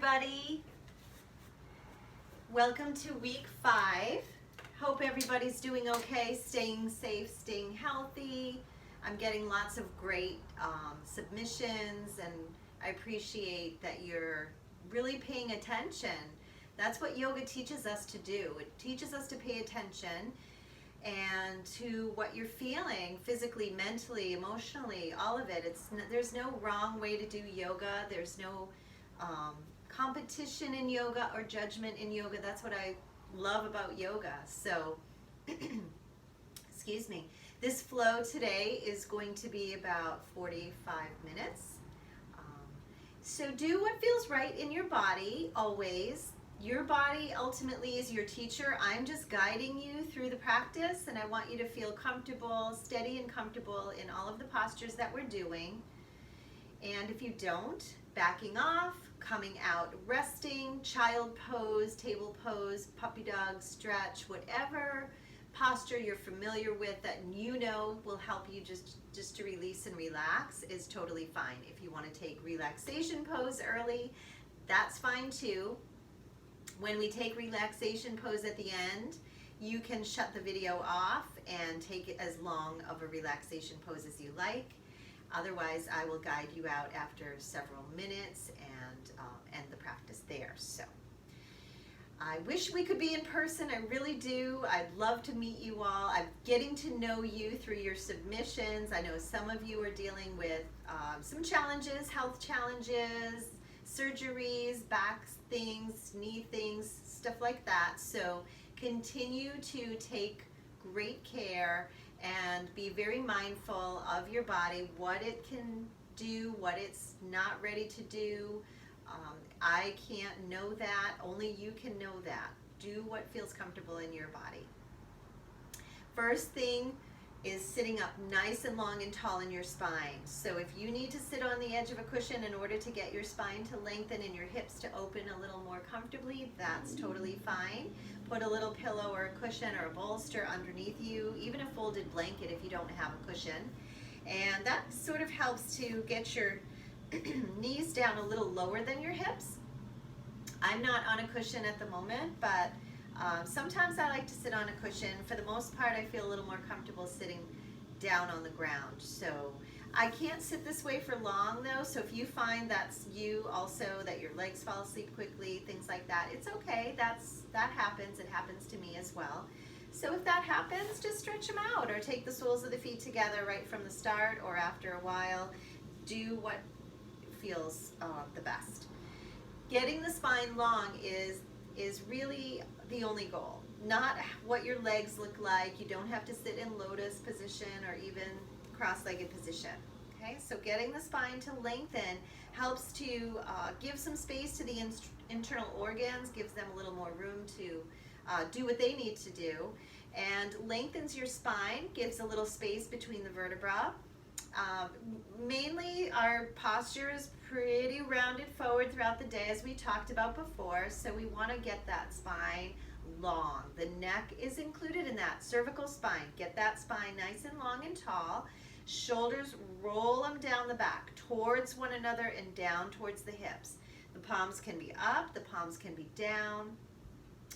everybody. Welcome to week 5. Hope everybody's doing okay, staying safe, staying healthy. I'm getting lots of great submissions, and I appreciate that you're really paying attention. That's what yoga teaches us to do. It teaches us to pay attention and to what you're feeling physically, mentally, emotionally, all of it. There's no wrong way to do yoga. There's no competition in yoga or judgment in yoga. That's what I love about yoga. So, excuse me. This flow today is going to be about 45 minutes. So do what feels right in your body, always. Your body ultimately is your teacher. I'm just guiding you through the practice, and I want you to feel comfortable, steady and comfortable in all of the postures that we're doing. And if you don't, backing off, coming out, resting, child pose, table pose, puppy dog, stretch, whatever posture you're familiar with that you know will help you just to release and relax is totally fine. If you want to take relaxation pose early, that's fine too. When we take relaxation pose at the end, you can shut the video off and take as long of a relaxation pose as you like. Otherwise, I will guide you out after several minutes and end the practice there. So, I wish we could be in person. I really do. I'd love to meet you all. I'm getting to know you through your submissions. I know some of you are dealing with some challenges, health challenges, surgeries, back things, knee things, stuff like that. So continue to take great care and be very mindful of your body, what it can do, what it's not ready to do. I can't know that, only you can know that. Do what feels comfortable in your body. First thing is sitting up nice and long and tall in your spine. So if you need to sit on the edge of a cushion in order to get your spine to lengthen and your hips to open a little more comfortably, that's totally fine. Put a little pillow or a cushion or a bolster underneath you, even a folded blanket if you don't have a cushion. And that sort of helps to get your knees down a little lower than your hips. I'm not on a cushion at the moment, but sometimes I like to sit on a cushion. For the most part, I feel a little more comfortable sitting down on the ground. So I can't sit this way for long though, so if you find that's you also, that your legs fall asleep quickly, things like that, it's okay. That happens. It happens to me as well. So if that happens, just stretch them out or take the soles of the feet together right from the start or after a while. Do what feels the best. Getting the spine long is really the only goal, not what your legs look like. You don't have to sit in lotus position or even cross-legged position. Okay, so getting the spine to lengthen helps to give some space to the internal organs, gives them a little more room to do what they need to do, and lengthens your spine, gives a little space between the vertebra. Mainly our posture is pretty rounded forward throughout the day, as we talked about before, so we want to get that spine long. The neck is included in that. Cervical spine, get that spine nice and long and tall. Shoulders, roll them down the back towards one another and down towards the hips. The palms can be up, the palms can be down,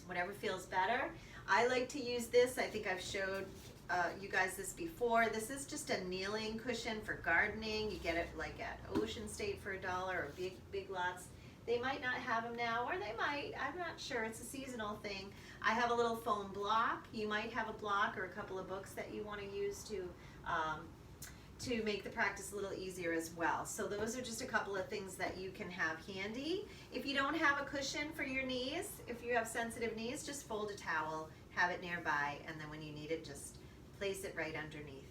whatever feels better. I like to use this. I think I've showed you guys this before. This is just a kneeling cushion for gardening. You get it like at Ocean State for $1 or Big Lots. They might not have them now, or they might. I'm not sure. It's a seasonal thing. I have a little foam block. You might have a block or a couple of books that you want to use to make the practice a little easier as well. So those are just a couple of things that you can have handy. If you don't have a cushion for your knees, if you have sensitive knees, just fold a towel, have it nearby, and then when you need it, just place it right underneath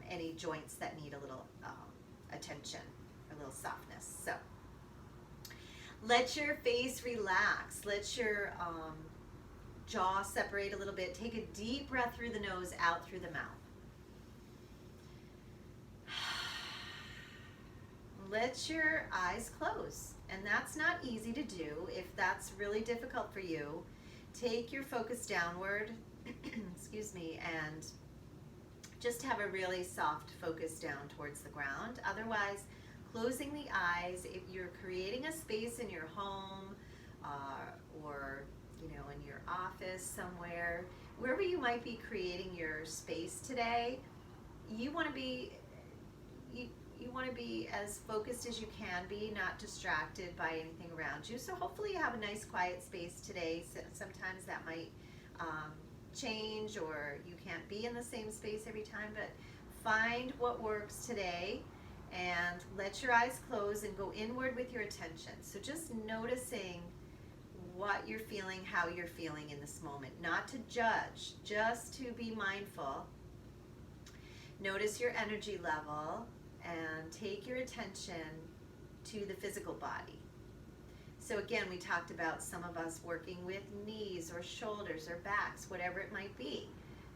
any joints that need a little attention, a little softness. So let your face relax. Let your jaw separate a little bit. Take a deep breath through the nose, out through the mouth. Let your eyes close. And that's not easy to do. If that's really difficult for you, take your focus downward, excuse me, and just have a really soft focus down towards the ground. Otherwise, closing the eyes. If you're creating a space in your home or in your office somewhere, wherever you might be creating your space today, you want to be you want to be as focused as you can be, not distracted by anything around you. So hopefully you have a nice quiet space today. Sometimes that might change, or you can't be in the same space every time, but find what works today and let your eyes close and go inward with your attention. So just noticing what you're feeling, how you're feeling in this moment, not to judge, just to be mindful. Notice your energy level and take your attention to the physical body. So again, we talked about some of us working with knees or shoulders or backs, whatever it might be.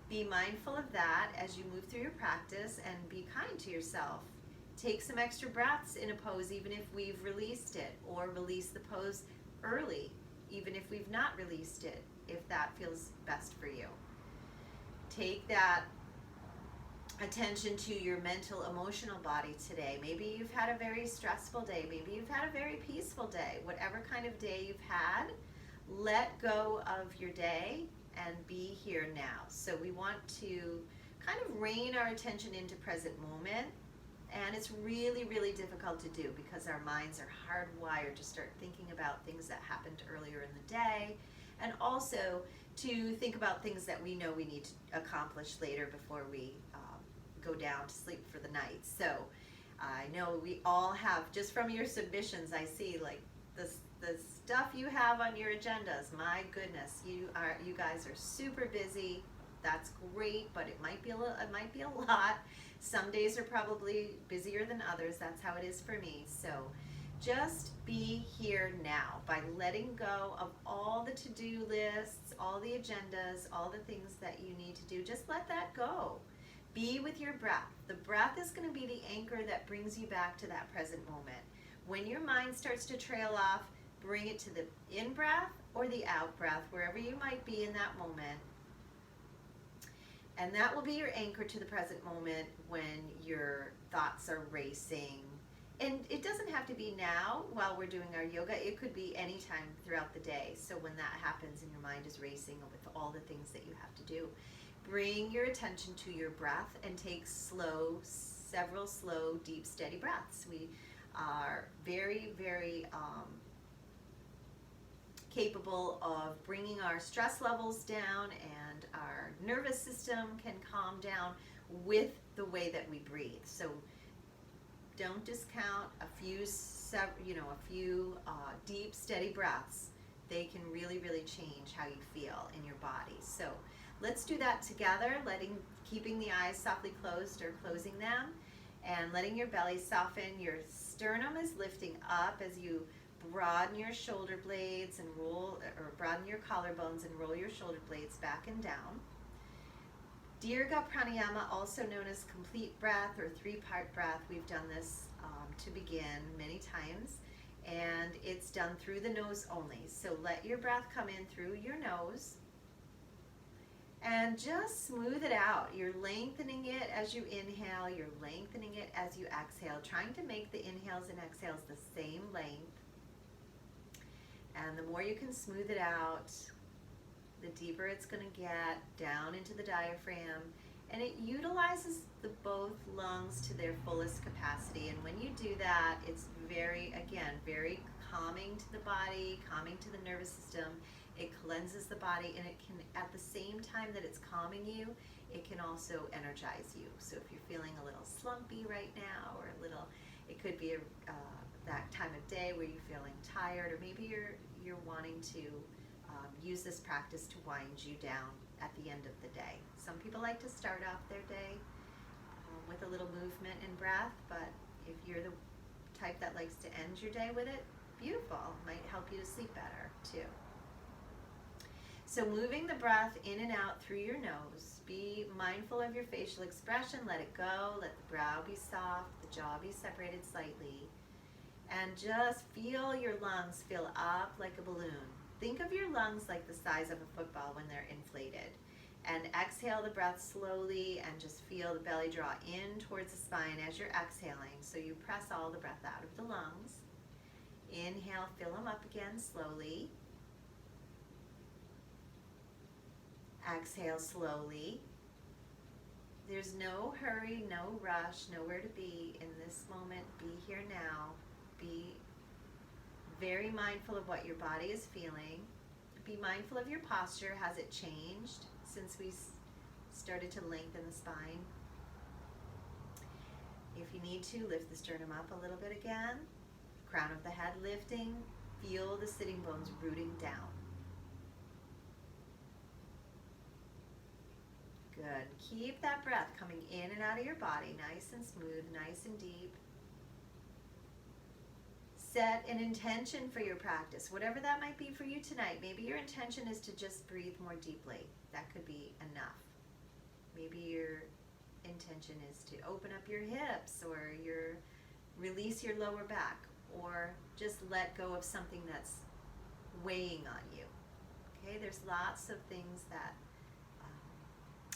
Be mindful of that as you move through your practice, and be kind to yourself. Take some extra breaths in a pose even if we've released it, or release the pose early even if we've not released it, if that feels best for you. Take that attention to your mental, emotional body today. Maybe you've had a very stressful day. Maybe you've had a very peaceful day. Whatever kind of day you've had, let go of your day and be here now. So we want to kind of rein our attention into present moment. And it's really, really difficult to do because our minds are hardwired to start thinking about things that happened earlier in the day, and also to think about things that we know we need to accomplish later before we go down to sleep for the night. So I know we all have, just from your submissions, I see like the stuff you have on your agendas. My goodness, you guys are super busy. That's great, but it might be a lot. Some days are probably busier than others. That's how it is for me. So just be here now by letting go of all the to-do lists, all the agendas, all the things that you need to do. Just let that go. Be with your breath. The breath is going to be the anchor that brings you back to that present moment. When your mind starts to trail off, bring it to the in-breath or the out-breath, wherever you might be in that moment. And that will be your anchor to the present moment when your thoughts are racing. And it doesn't have to be now while we're doing our yoga. It could be any time throughout the day. So when that happens and your mind is racing with all the things that you have to do, bring your attention to your breath and take several slow, deep, steady breaths. We are very, very capable of bringing our stress levels down, and our nervous system can calm down with the way that we breathe. So don't discount a few deep, steady breaths. They can really, really change how you feel in your body. So let's do that together, keeping the eyes softly closed or closing them, and letting your belly soften. Your sternum is lifting up as you broaden your shoulder blades and broaden your collarbones and roll your shoulder blades back and down. Dirga Pranayama, also known as complete breath or three-part breath. We've done this to begin many times, and it's done through the nose only. So let your breath come in through your nose and just smooth it out. You're lengthening it as you inhale, you're lengthening it as you exhale, trying to make the inhales and exhales the same length. And the more you can smooth it out, the deeper it's going to get down into the diaphragm. And it utilizes both lungs to their fullest capacity. And when you do that, it's very calming to the body, calming to the nervous system. It cleanses the body, and it can, at the same time that it's calming you, it can also energize you. So if you're feeling a little slumpy right now, or it could be that time of day where you're feeling tired, or maybe you're wanting to use this practice to wind you down at the end of the day. Some people like to start off their day with a little movement and breath, but if you're the type that likes to end your day with it, beautiful. Might help you to sleep better too. So moving the breath in and out through your nose. Be mindful of your facial expression. Let it go. Let the brow be soft, the jaw be separated slightly. And just feel your lungs fill up like a balloon. Think of your lungs like the size of a football when they're inflated. And exhale the breath slowly and just feel the belly draw in towards the spine as you're exhaling. So you press all the breath out of the lungs. Inhale, fill them up again slowly. Exhale slowly. There's no hurry, no rush, nowhere to be in this moment. Be here now. Be very mindful of what your body is feeling. Be mindful of your posture. Has it changed since we started to lengthen the spine? If you need to, lift the sternum up a little bit again. Crown of the head lifting. Feel the sitting bones rooting down. Good. Keep that breath coming in and out of your body, nice and smooth, nice and deep. Set an intention for your practice, whatever that might be for you tonight. Maybe your intention is to just breathe more deeply. That could be enough. Maybe your intention is to open up your hips, or release your lower back, or just let go of something that's weighing on you. Okay, there's lots of things that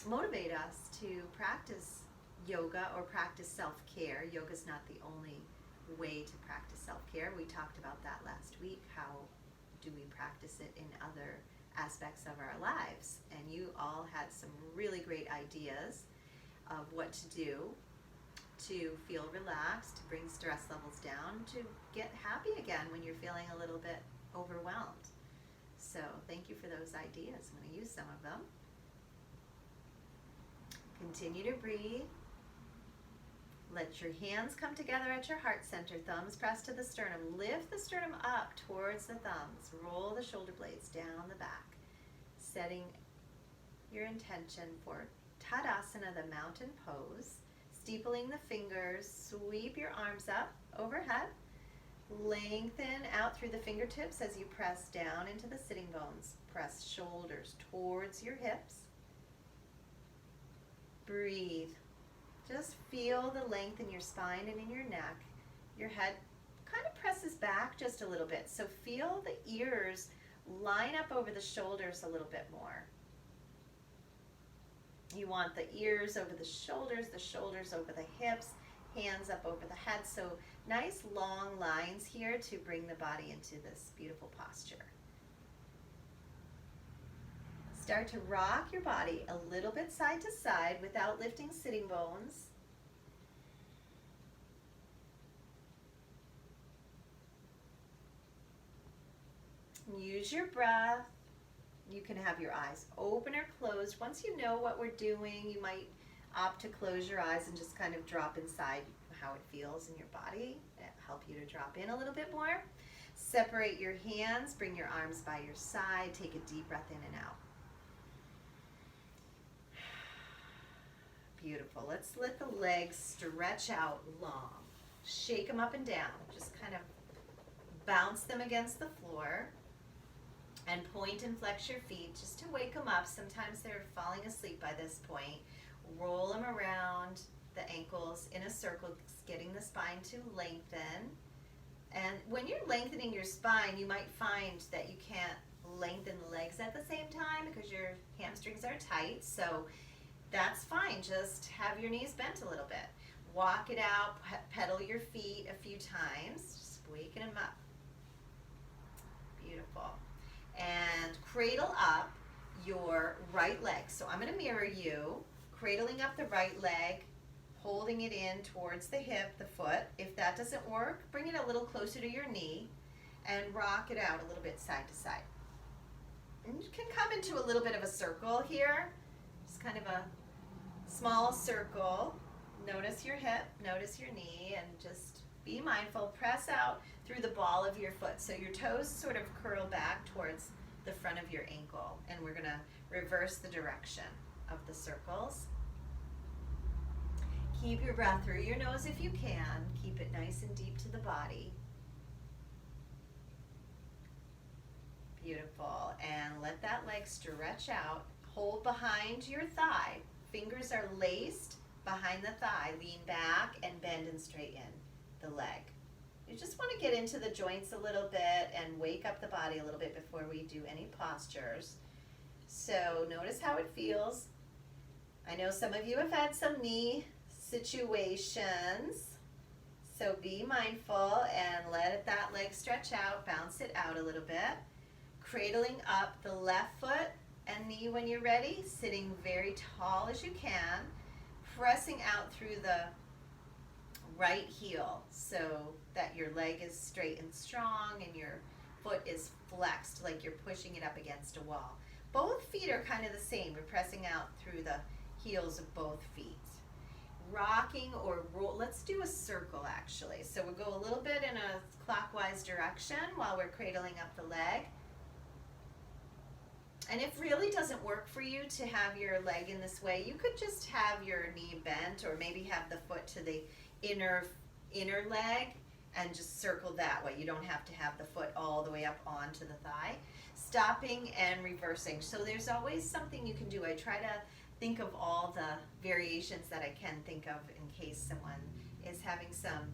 motivate us to practice yoga or practice self-care. Yoga's not the only way to practice self-care. We talked about that last week. How do we practice it in other aspects of our lives? And you all had some really great ideas of what to do to feel relaxed, to bring stress levels down, to get happy again when you're feeling a little bit overwhelmed. So thank you for those ideas. I'm going to use some of them. Continue to breathe. Let your hands come together at your heart center. Thumbs press to the sternum. Lift the sternum up towards the thumbs. Roll the shoulder blades down the back. Setting your intention for Tadasana, the mountain pose. Steepling the fingers. Sweep your arms up overhead. Lengthen out through the fingertips as you press down into the sitting bones. Press shoulders towards your hips. Breathe. Just feel the length in your spine and in your neck. Your head kind of presses back just a little bit. So feel the ears line up over the shoulders a little bit more. You want the ears over the shoulders over the hips, hands up over the head. So nice long lines here to bring the body into this beautiful posture. Start to rock your body a little bit side to side without lifting sitting bones. Use your breath. You can have your eyes open or closed. Once you know what we're doing, you might opt to close your eyes and just kind of drop inside how it feels in your body. It'll help you to drop in a little bit more. Separate your hands, bring your arms by your side, take a deep breath in and out. Beautiful. Let's let the legs stretch out long. Shake them up and down. Just kind of bounce them against the floor. And point and flex your feet just to wake them up. Sometimes they're falling asleep by this point. Roll them around the ankles in a circle, getting the spine to lengthen. And when you're lengthening your spine, you might find that you can't lengthen the legs at the same time because your hamstrings are tight. So that's fine. Just have your knees bent a little bit. Walk it out, pedal your feet a few times, just waking them up. Beautiful. And cradle up your right leg. So I'm going to mirror you, cradling up the right leg, holding it in towards the hip, the foot. If that doesn't work, bring it a little closer to your knee and rock it out a little bit side to side. And you can come into a little bit of a circle here, just kind of a small circle. Notice your hip, notice your knee, and just be mindful. Press out through the ball of your foot. So your toes sort of curl back towards the front of your ankle. And we're going to reverse the direction of the circles. Keep your breath through your nose if you can. Keep it nice and deep to the body. Beautiful. And let that leg stretch out. Hold behind your thigh. Fingers are laced behind the thigh. Lean back and bend and straighten the leg. You just want to get into the joints a little bit and wake up the body a little bit before we do any postures. So notice how it feels. I know some of you have had some knee situations, so be mindful and let that leg stretch out, bounce it out a little bit. Cradling up the left foot and knee when you're ready, sitting very tall as you can, pressing out through the right heel so that your leg is straight and strong and your foot is flexed like you're pushing it up against a wall. Both feet are kind of the same. We're pressing out through the heels of both feet. Rocking or roll, let's do a circle actually. So we'll go a little bit in a clockwise direction while we're cradling up the leg. And if really doesn't work for you to have your leg in this way, you could just have your knee bent or maybe have the foot to the inner leg and just circle that way. You don't have to have the foot all the way up onto the thigh. Stopping and reversing. So there's always something you can do. I try to think of all the variations that I can think of in case someone is having some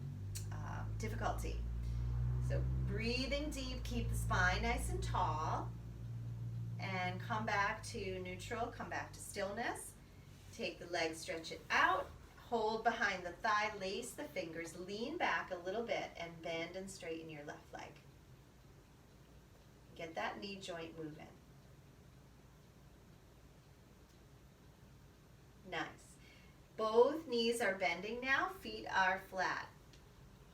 difficulty. So breathing deep, keep the spine nice and tall, and come back to neutral, come back to stillness. Take the leg, stretch it out, hold behind the thigh, lace the fingers, lean back a little bit, and bend and straighten your left leg. Get that knee joint moving. Nice. Both knees are bending now, feet are flat.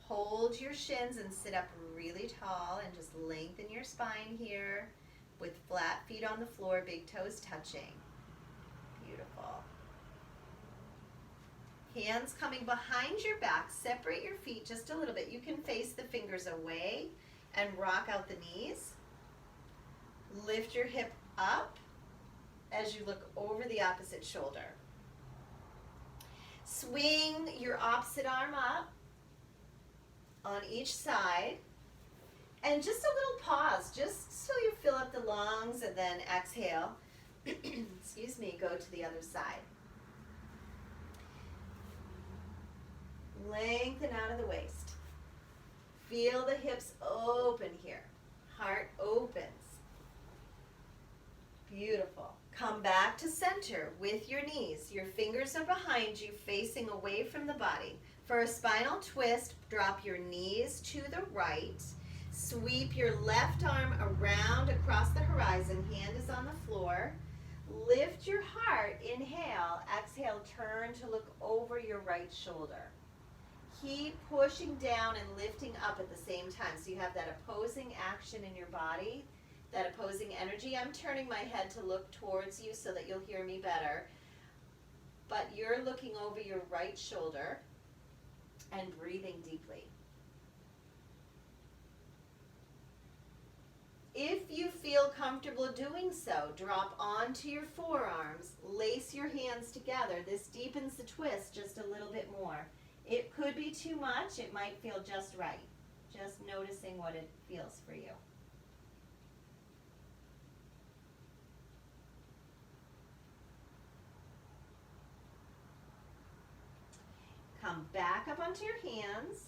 Hold your shins and sit up really tall and just lengthen your spine here with flat feet on the floor, big toes touching. Beautiful. Hands coming behind your back, separate your feet just a little bit. You can face the fingers away and rock out the knees. Lift your hip up as you look over the opposite shoulder. Swing your opposite arm up on each side. And just a little pause, just so you fill up the lungs, and then exhale. Excuse me, go to the other side. Lengthen out of the waist. Feel the hips open here. Heart opens. Beautiful. Come back to center with your knees. Your fingers are behind you, facing away from the body. For a spinal twist, drop your knees to the right. Sweep your left arm around across the horizon. Hand is on the floor. Lift your heart. Inhale. Exhale. Turn to look over your right shoulder. Keep pushing down and lifting up at the same time. So you have that opposing action in your body, that opposing energy. I'm turning my head to look towards you so that you'll hear me better. But you're looking over your right shoulder and breathing deeply. If you feel comfortable doing so, drop onto your forearms, lace your hands together. This deepens the twist just a little bit more. It could be too much, it might feel just right. Just noticing what it feels for you. Come back up onto your hands,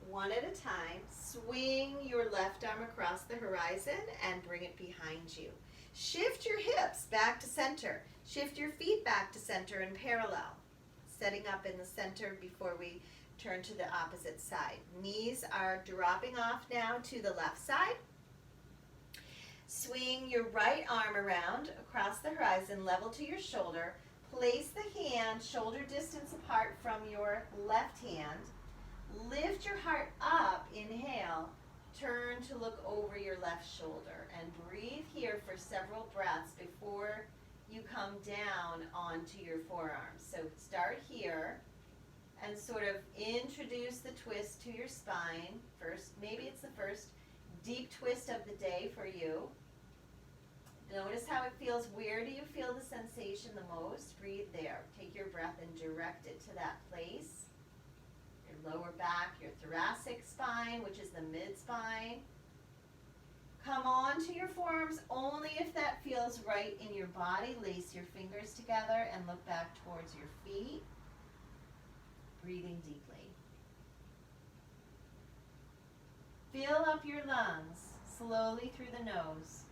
one at a time. Swing your left arm across the horizon and bring it behind you. Shift your hips back to center. Shift your feet back to center in parallel. Setting up in the center before we turn to the opposite side. Knees are dropping off now to the left side. Swing your right arm around across the horizon, level to your shoulder. Place the hand shoulder distance apart from your left hand. Lift your heart up, inhale. Turn to look over your left shoulder and breathe here for several breaths before you come down onto your forearms. So start here and sort of introduce the twist to your spine. First, maybe it's the first deep twist of the day for you. Notice how it feels. Where do you feel the sensation the most? Breathe there. Take your breath and direct it to that place. Your lower back, your thoracic spine, which is the mid-spine. Come on to your forearms only if that feels right in your body. Lace your fingers together and look back towards your feet. Breathing deeply. Fill up your lungs slowly through the nose.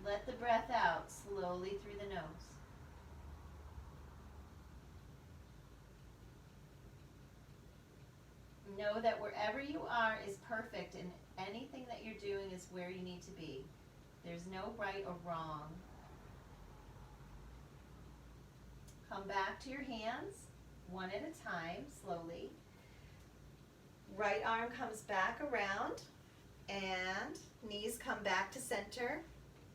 Let the breath out slowly through the nose. Know that wherever you are is perfect, and anything that you're doing is where you need to be. There's no right or wrong. Come back to your hands, one at a time, slowly. Right arm comes back around, and knees come back to center.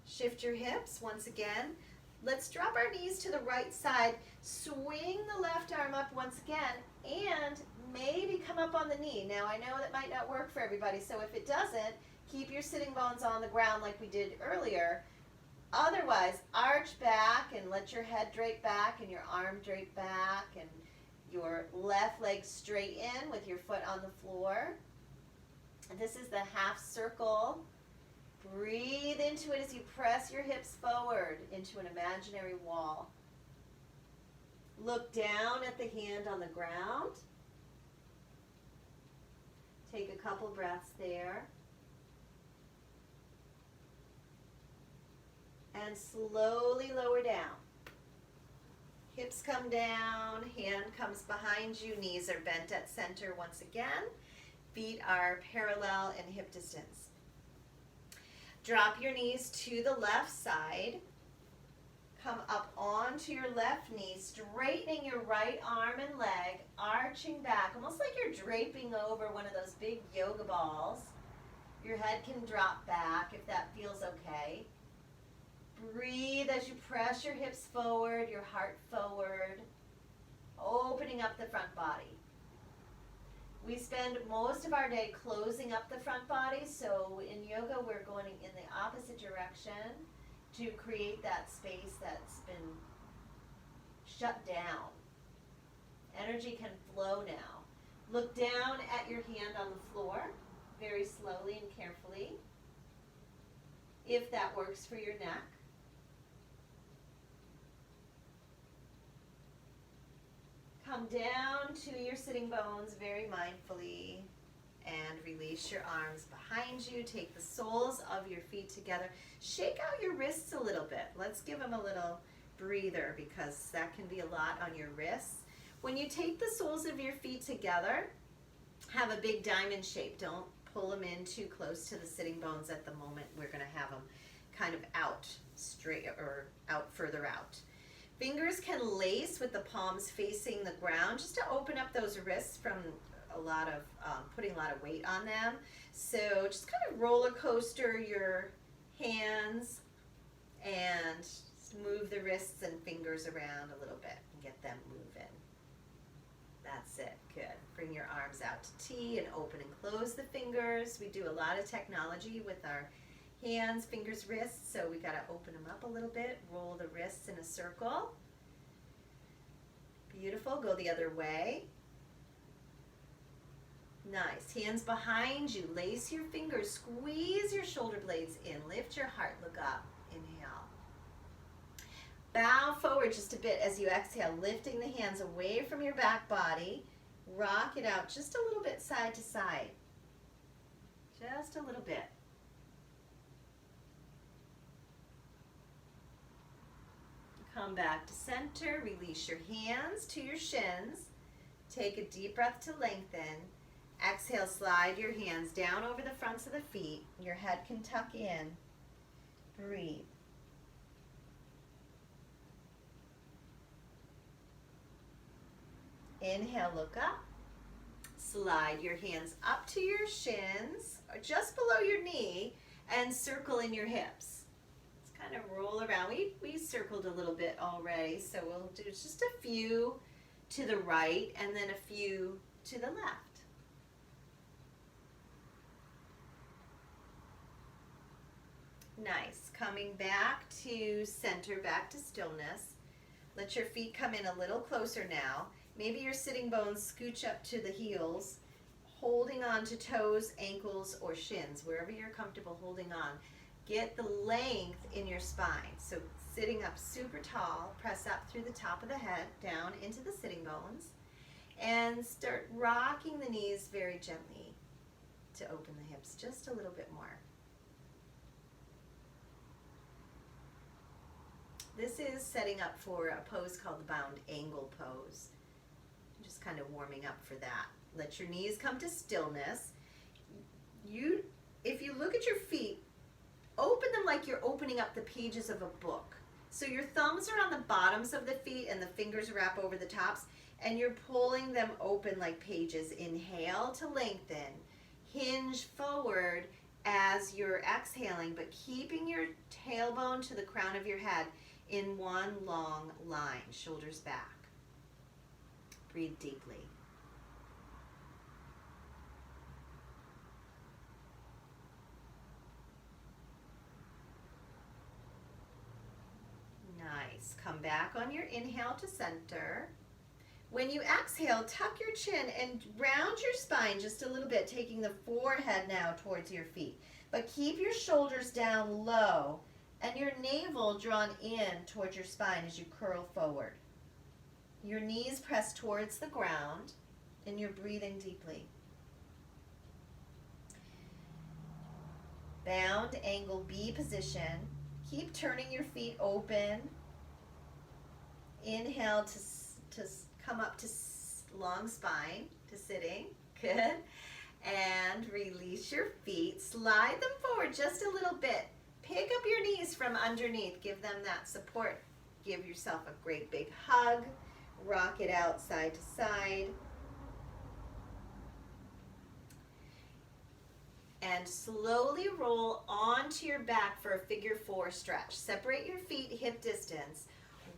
Shift your hips once again. Let's drop our knees to the right side. Swing the left arm up once again, and maybe come up on the knee. Now, I know that might not work for everybody, so if it doesn't, keep your sitting bones on the ground like we did earlier. Otherwise, arch back and let your head drape back and your arm drape back and your left leg straight in with your foot on the floor. And this is the half circle. Breathe into it as you press your hips forward into an imaginary wall. Look down at the hand on the ground. Take a couple breaths there. And slowly lower down. Hips come down, hand comes behind you, knees are bent at center once again. Feet are parallel in hip distance. Drop your knees to the left side. Come up onto your left knee, straightening your right arm and leg, arching back, almost like you're draping over one of those big yoga balls. Your head can drop back if that feels okay. Breathe as you press your hips forward, your heart forward, opening up the front body. We spend most of our day closing up the front body, so in yoga we're going in the opposite direction to create that space that's been shut down. Energy can flow now. Look down at your hand on the floor, very slowly and carefully, if that works for your neck. Come down to your sitting bones very mindfully and release your arms behind you. Take the soles of your feet together. Shake out your wrists a little bit. Let's give them a little breather because that can be a lot on your wrists. When you take the soles of your feet together, have a big diamond shape. Don't pull them in too close to the sitting bones at the moment. We're going to have them kind of out straight or out further out. Fingers can lace with the palms facing the ground just to open up those wrists from a lot of putting a lot of weight on them. So just kind of roller coaster your hands and just move the wrists and fingers around a little bit and get them moving. That's it. Good. Bring your arms out to T and open and close the fingers. We do a lot of technology with our hands, fingers, wrists, so we got to open them up a little bit. Roll the wrists in a circle. Beautiful. Go the other way. Nice. Hands behind you. Lace your fingers. Squeeze your shoulder blades in. Lift your heart. Look up. Inhale. Bow forward just a bit as you exhale, lifting the hands away from your back body. Rock it out just a little bit side to side. Just a little bit. Come back to center, release your hands to your shins. Take a deep breath to lengthen. Exhale, slide your hands down over the fronts of the feet. Your head can tuck in. Breathe. Inhale, look up. Slide your hands up to your shins, or just below your knee, and circle in your hips. Kind of roll around. We circled a little bit already, so we'll do just a few to the right and then a few to the left. Nice. Coming back to center, back to stillness. Let your feet come in a little closer now. Maybe your sitting bones scooch up to the heels, holding on to toes, ankles, or shins, wherever you're comfortable holding on. Get the length in your spine. So sitting up super tall, press up through the top of the head, down into the sitting bones, and start rocking the knees very gently to open the hips just a little bit more. This is setting up for a pose called the bound angle pose. Just kind of warming up for that. Let your knees come to stillness. If you look at your feet, open them like you're opening up the pages of a book. So your thumbs are on the bottoms of the feet and the fingers wrap over the tops, and you're pulling them open like pages. Inhale to lengthen. Hinge forward as you're exhaling, but keeping your tailbone to the crown of your head in one long line, shoulders back. Breathe deeply. Nice. Come back on your inhale to center. When you exhale, tuck your chin and round your spine just a little bit, taking the forehead now towards your feet. But keep your shoulders down low and your navel drawn in towards your spine as you curl forward. Your knees press towards the ground and you're breathing deeply. Bound angle B position. Keep turning your feet open. Inhale to come up to long spine, to sitting. Good. And release your feet. Slide them forward just a little bit. Pick up your knees from underneath. Give them that support. Give yourself a great big hug. Rock it out side to side. And slowly roll onto your back for a figure 4 stretch. Separate your feet hip distance.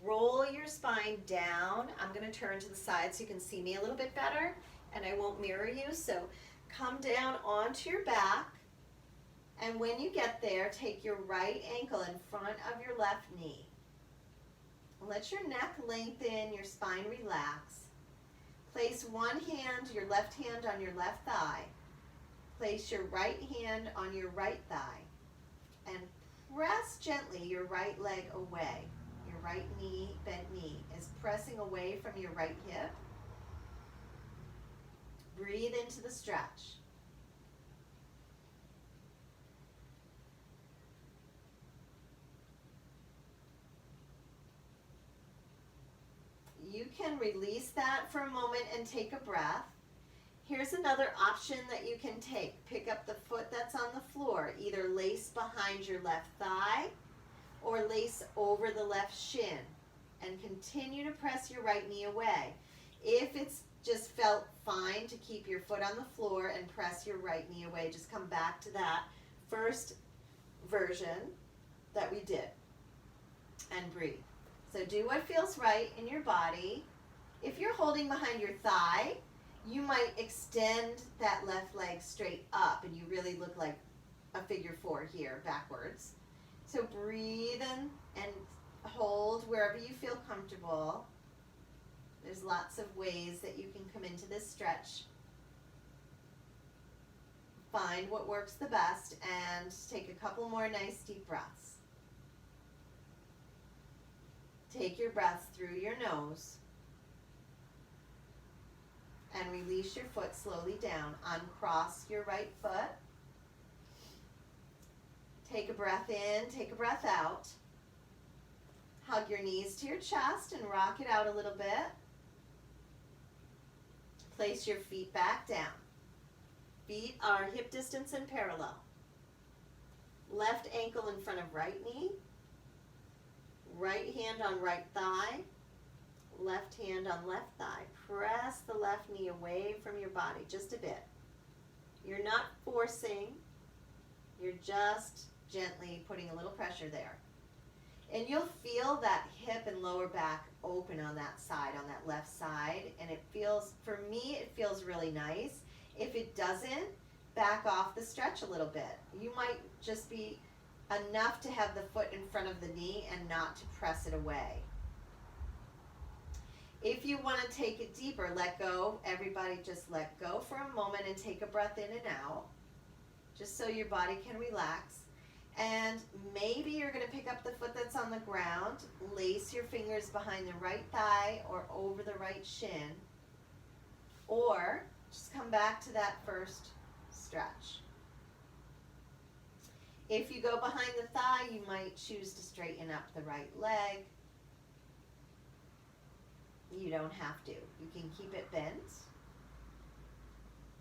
Roll your spine down. I'm going to turn to the side so you can see me a little bit better, and I won't mirror you. So come down onto your back, and when you get there, take your right ankle in front of your left knee. Let your neck lengthen, your spine relax. Place one hand, your left hand on your left thigh. Place your right hand on your right thigh and press gently your right leg away. Your right knee, bent knee, is pressing away from your right hip. Breathe into the stretch. You can release that for a moment and take a breath. Here's another option that you can take. Pick up the foot that's on the floor. Either lace behind your left thigh or lace over the left shin. And continue to press your right knee away. If it's just felt fine to keep your foot on the floor and press your right knee away, just come back to that first version that we did. And breathe. So do what feels right in your body. If you're holding behind your thigh, you might extend that left leg straight up and you really look like a figure 4 here, backwards. So breathe in and hold wherever you feel comfortable. There's lots of ways that you can come into this stretch. Find what works the best and take a couple more nice deep breaths. Take your breaths through your nose. And release your foot slowly down. Uncross your right foot. Take a breath in, take a breath out. Hug your knees to your chest and rock it out a little bit. Place your feet back down. Feet are hip distance and parallel. Left ankle in front of right knee. Right hand on right thigh. Left hand on left thigh. Press the left knee away from your body just a bit. You're not forcing, you're just gently putting a little pressure there. And you'll feel that hip and lower back open on that side, on that left side, and it feels, for me, it feels really nice. If it doesn't, back off the stretch a little bit. You might just be enough to have the foot in front of the knee and not to press it away. If you want to take it deeper, let go. Everybody just let go for a moment and take a breath in and out, just so your body can relax. And maybe you're going to pick up the foot that's on the ground, lace your fingers behind the right thigh or over the right shin, or just come back to that first stretch. If you go behind the thigh, you might choose to straighten up the right leg. You don't have to. You can keep it bent.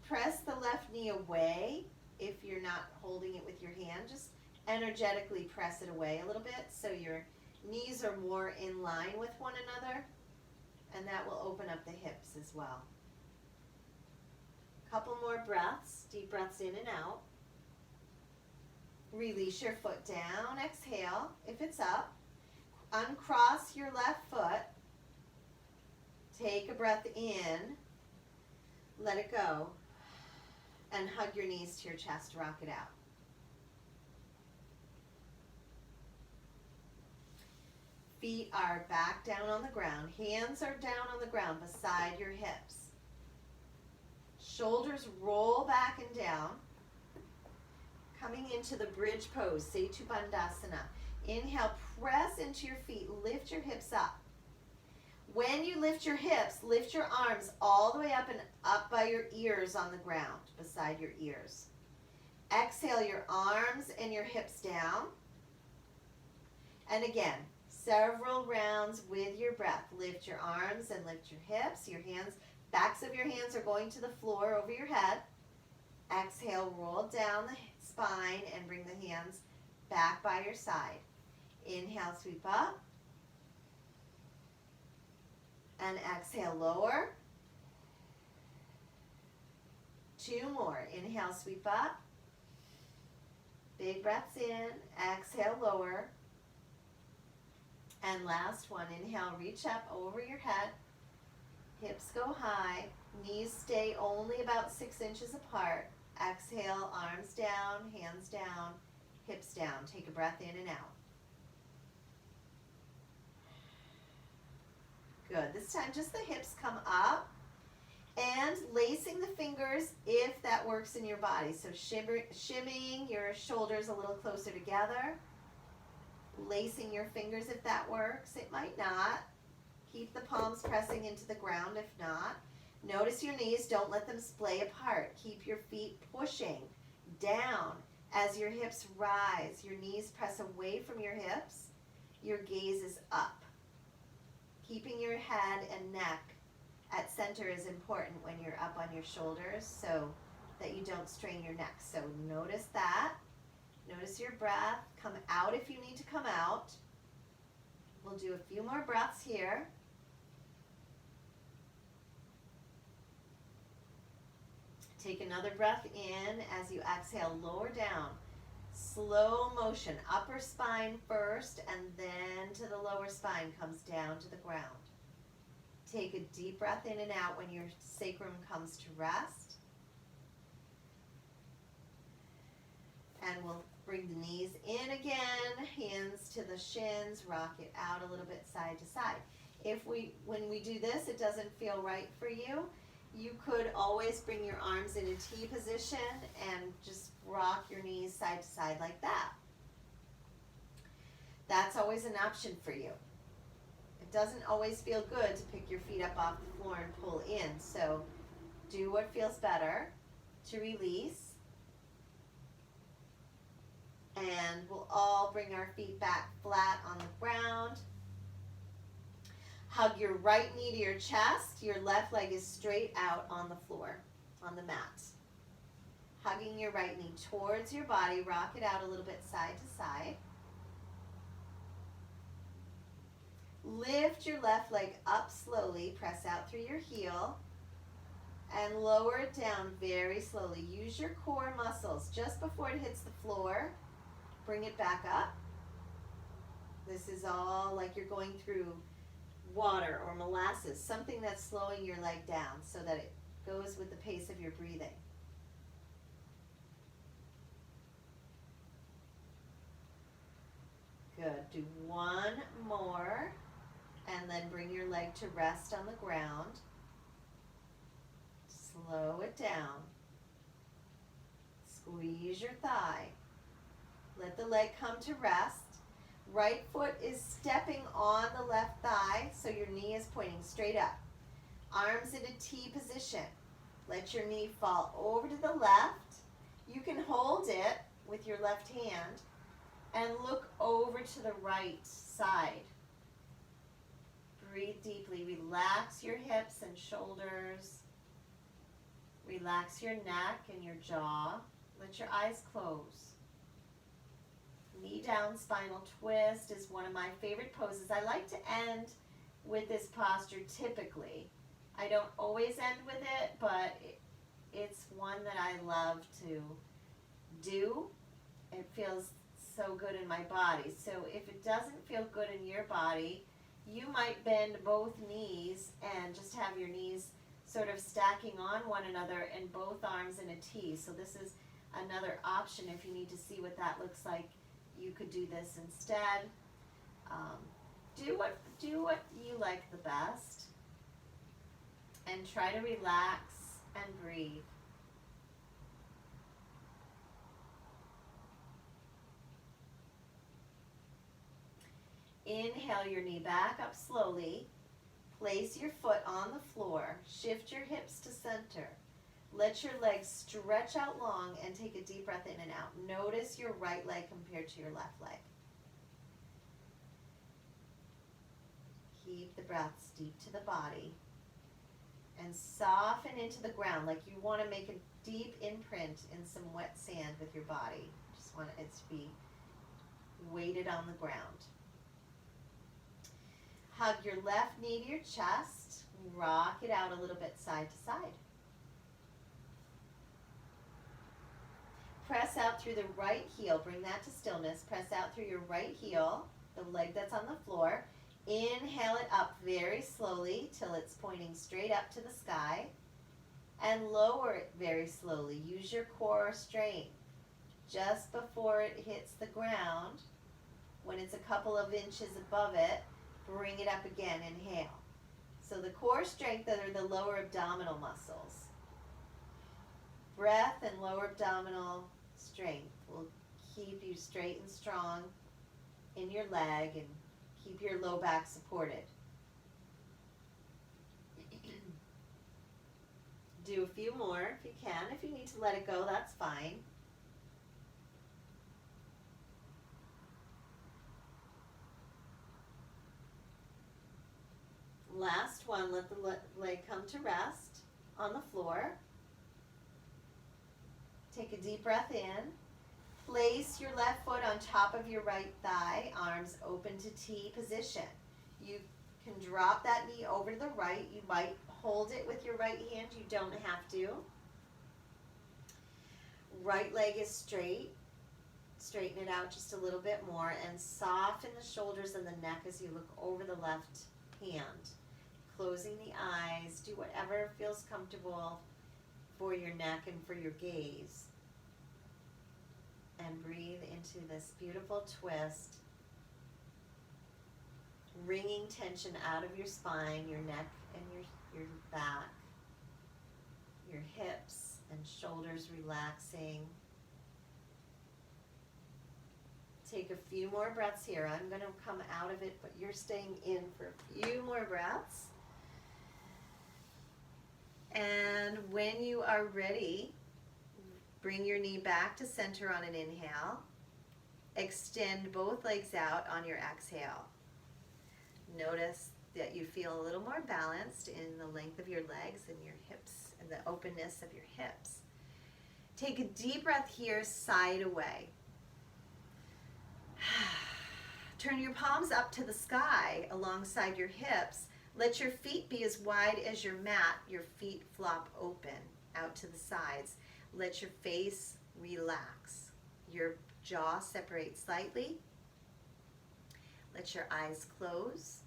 Press the left knee away if you're not holding it with your hand. Just energetically press it away a little bit so your knees are more in line with one another, and that will open up the hips as well. Couple more breaths, deep breaths in and out. Release your foot down, exhale. If it's up, uncross your left foot. Take a breath in, let it go, and hug your knees to your chest, rock it out. Feet are back down on the ground. Hands are down on the ground beside your hips. Shoulders roll back and down. Coming into the bridge pose, Setu Bandhasana. Inhale, press into your feet, lift your hips up. When you lift your hips, lift your arms all the way up and up by your ears on the ground, beside your ears. Exhale your arms and your hips down. And again, several rounds with your breath. Lift your arms and lift your hips. Your hands, backs of your hands are going to the floor over your head. Exhale, roll down the spine and bring the hands back by your side. Inhale, sweep up. And exhale, lower. 2 more. Inhale, sweep up. Big breaths in. Exhale, lower. And last one. Inhale, reach up over your head. Hips go high. Knees stay only about 6 inches apart. Exhale, arms down, hands down, hips down. Take a breath in and out. Good. This time just the hips come up and lacing the fingers if that works in your body. So shimmying your shoulders a little closer together. Lacing your fingers if that works. It might not. Keep the palms pressing into the ground if not. Notice your knees. Don't let them splay apart. Keep your feet pushing down as your hips rise. Your knees press away from your hips. Your gaze is up. Keeping your head and neck at center is important when you're up on your shoulders so that you don't strain your neck. So notice that. Notice your breath. Come out if you need to come out. We'll do a few more breaths here. Take another breath in as you exhale, lower down. Slow motion, upper spine first and then to the lower spine comes down to the ground. Take a deep breath in and out when your sacrum comes to rest. And we'll bring the knees in again, hands to the shins, rock it out a little bit side to side. When we do this, it doesn't feel right for you, you could always bring your arms in a T position and just rock your knees side to side like that. That's always an option for you. It doesn't always feel good to pick your feet up off the floor and pull in, so do what feels better to release. And we'll all bring our feet back flat on the ground. Hug your right knee to your chest. Your left leg is straight out on the floor, on the mat. Hugging your right knee towards your body. Rock it out a little bit side to side. Lift your left leg up slowly. Press out through your heel. And lower it down very slowly. Use your core muscles just before it hits the floor. Bring it back up. This is all like you're going through water or molasses, something that's slowing your leg down so that it goes with the pace of your breathing. Good. Do one more and then bring your leg to rest on the ground. Slow it down. Squeeze your thigh. Let the leg come to rest. Right foot is stepping on the left thigh, so your knee is pointing straight up. Arms in a T position. Let your knee fall over to the left. You can hold it with your left hand and look over to the right side. Breathe deeply. Relax your hips and shoulders. Relax your neck and your jaw. Let your eyes close. Knee down, spinal twist is one of my favorite poses. I like to end with this posture typically. I don't always end with it, but it's one that I love to do. It feels so good in my body. So if it doesn't feel good in your body, you might bend both knees and just have your knees sort of stacking on one another and both arms in a T. So this is another option if you need to see what that looks like. You could do this instead. Do what you like the best, and try to relax and breathe. Inhale your knee back up slowly. Place your foot on the floor. Shift your hips to center. Let your legs stretch out long and take a deep breath in and out. Notice your right leg compared to your left leg. Keep the breaths deep to the body and soften into the ground like you want to make a deep imprint in some wet sand with your body. Just want it to be weighted on the ground. Hug your left knee to your chest. Rock it out a little bit side to side. Press out through the right heel. Bring that to stillness. Press out through your right heel, the leg that's on the floor. Inhale it up very slowly till it's pointing straight up to the sky. And lower it very slowly. Use your core strength. Just before it hits the ground, when it's a couple of inches above it, bring it up again. Inhale. So the core strength that are the lower abdominal muscles. Breath and lower abdominal strength will keep you straight and strong in your leg and keep your low back supported. Do a few more if you can. If you need to let it go, that's fine. Last one, let the leg come to rest on the floor. Take a deep breath in. Place your left foot on top of your right thigh, arms open to T position. You can drop that knee over to the right. You might hold it with your right hand. You don't have to. Right leg is straight. Straighten it out just a little bit more and soften the shoulders and the neck as you look over the left hand. Closing the eyes. Do whatever feels comfortable for your neck and for your gaze. And breathe into this beautiful twist, wringing tension out of your spine, your neck and your back, your hips and shoulders relaxing. Take a few more breaths here. I'm going to come out of it, but you're staying in for a few more breaths. And when you are ready, bring your knee back to center on an inhale. Extend both legs out on your exhale. Notice that you feel a little more balanced in the length of your legs and your hips and the openness of your hips. Take a deep breath here, side away. Turn your palms up to the sky alongside your hips. Let your feet be as wide as your mat. Your feet flop open out to the sides. Let your face relax. Your jaw separate slightly. Let your eyes close.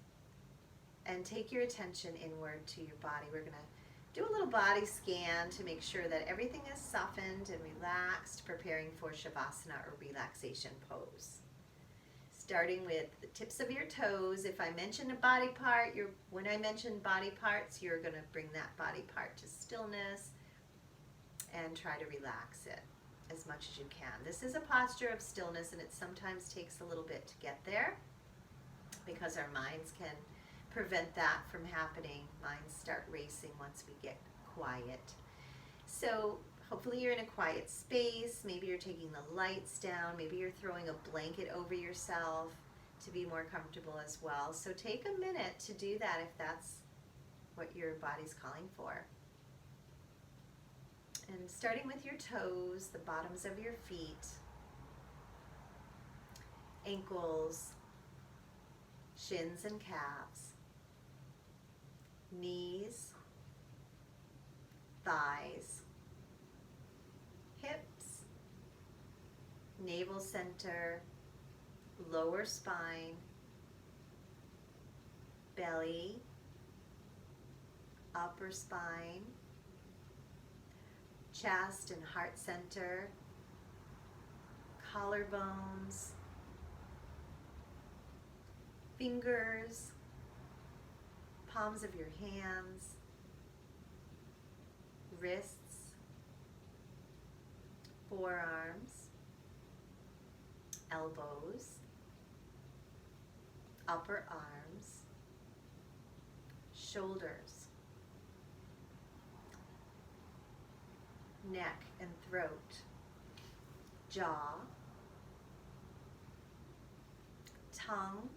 And take your attention inward to your body. We're going to do a little body scan to make sure that everything is softened and relaxed, preparing for Shavasana or relaxation pose. Starting with the tips of your toes. If I mention a body part, when I mention body parts, you're going to bring that body part to stillness and try to relax it as much as you can. This is a posture of stillness, and it sometimes takes a little bit to get there because our minds can prevent that from happening. Minds start racing once we get quiet. So Hopefully you're in a quiet space. Maybe you're taking the lights down. Maybe you're throwing a blanket over yourself to be more comfortable as well. So take a minute to do that if that's what your body's calling for. And starting with your toes, the bottoms of your feet, ankles, shins and calves, knees, thighs, hips, navel center, lower spine, belly, upper spine, chest and heart center, collarbones, fingers, palms of your hands, wrists, forearms, elbows, upper arms, shoulders, neck and throat, jaw, tongue,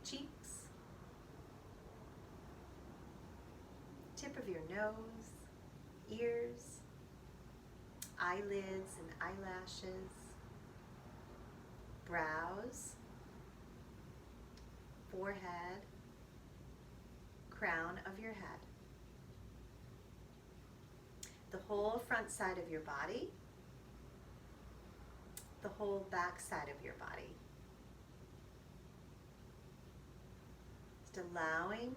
cheeks, tip of your nose, ears, eyelids and eyelashes, brows, forehead, crown of your head, the whole front side of your body, the whole back side of your body. Just allowing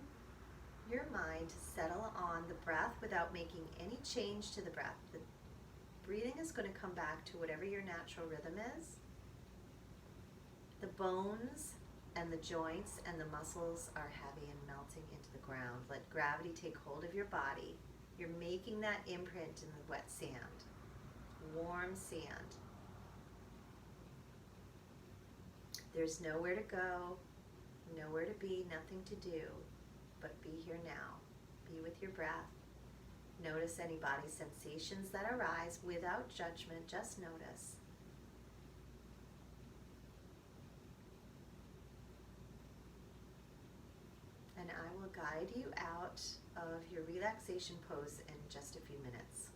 your mind to settle on the breath without making any change to the breath. The breathing is going to come back to whatever your natural rhythm is. The bones and the joints and the muscles are heavy and melting into the ground. Let gravity take hold of your body. You're making that imprint in the wet sand, warm sand. There's nowhere to go, nowhere to be, nothing to do, but be here now. Be with your breath. Notice any body sensations that arise without judgment, just notice. And I will guide you out of your relaxation pose in just a few minutes.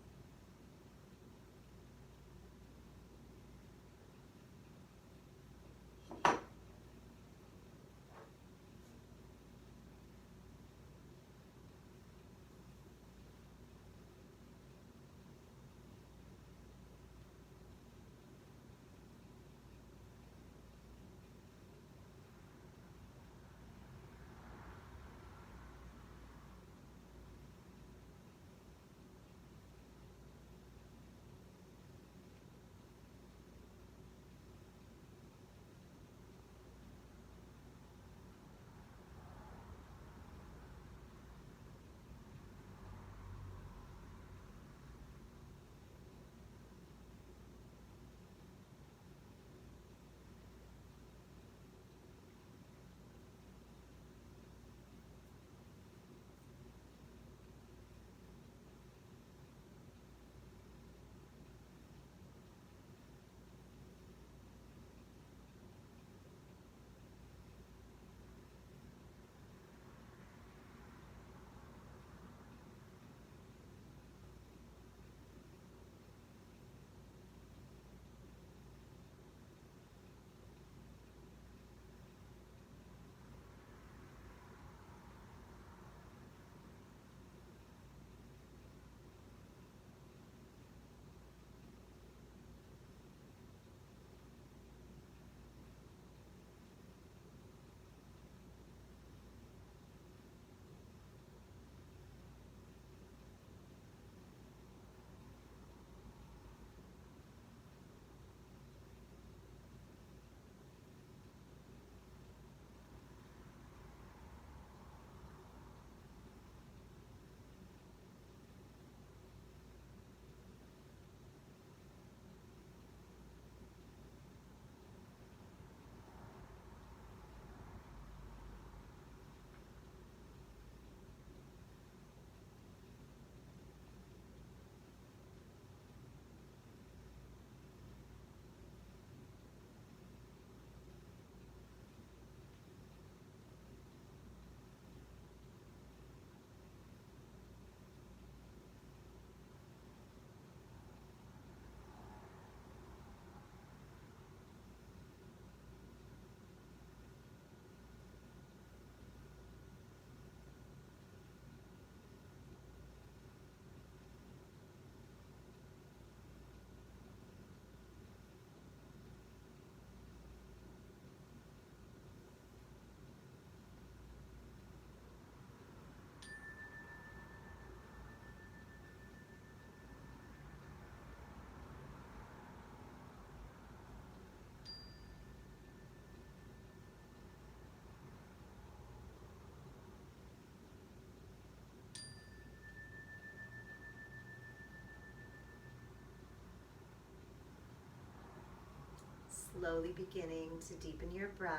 slowly beginning to deepen your breath,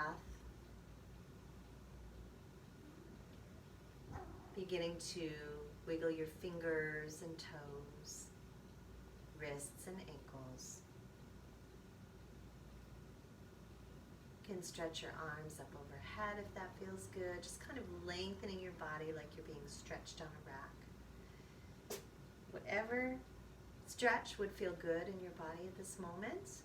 beginning to wiggle your fingers and toes, wrists and ankles. You can stretch your arms up overhead if that feels good, just kind of lengthening your body like you're being stretched on a rack. Whatever stretch would feel good in your body at this moment.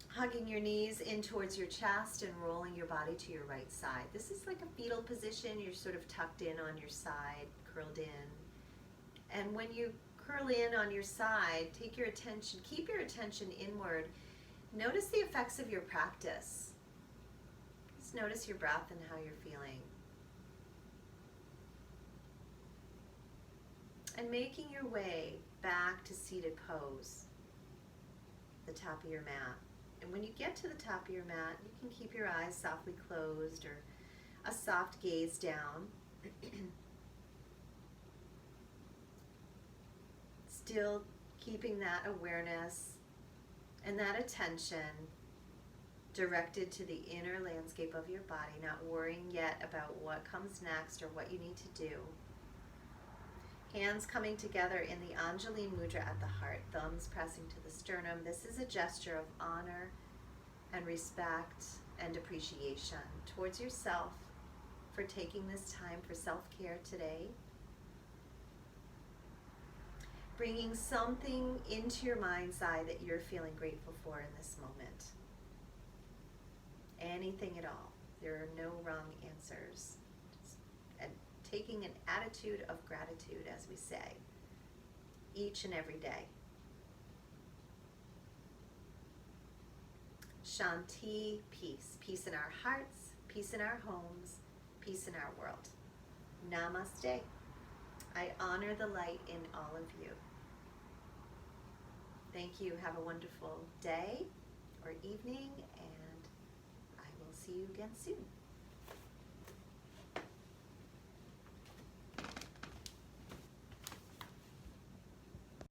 Hugging your knees in towards your chest and rolling your body to your right side. This is like a fetal position. You're sort of tucked in on your side, curled in. And when you curl in on your side, keep your attention inward. Notice the effects of your practice. Just notice your breath and how you're feeling. And making your way back to seated pose, the top of your mat. And when you get to the top of your mat, you can keep your eyes softly closed or a soft gaze down. Still keeping that awareness and that attention directed to the inner landscape of your body, not worrying yet about what comes next or what you need to do. Hands coming together in the Anjali Mudra at the heart, thumbs pressing to the sternum. This is a gesture of honor and respect and appreciation towards yourself for taking this time for self-care today. Bringing something into your mind's eye that you're feeling grateful for in this moment. Anything at all. There are no wrong answers. And taking an attitude of gratitude, as we say, each and every day. Shanti, peace. Peace in our hearts, peace in our homes, peace in our world. Namaste. I honor the light in all of you. Thank you. Have a wonderful day or evening, and I will see you again soon.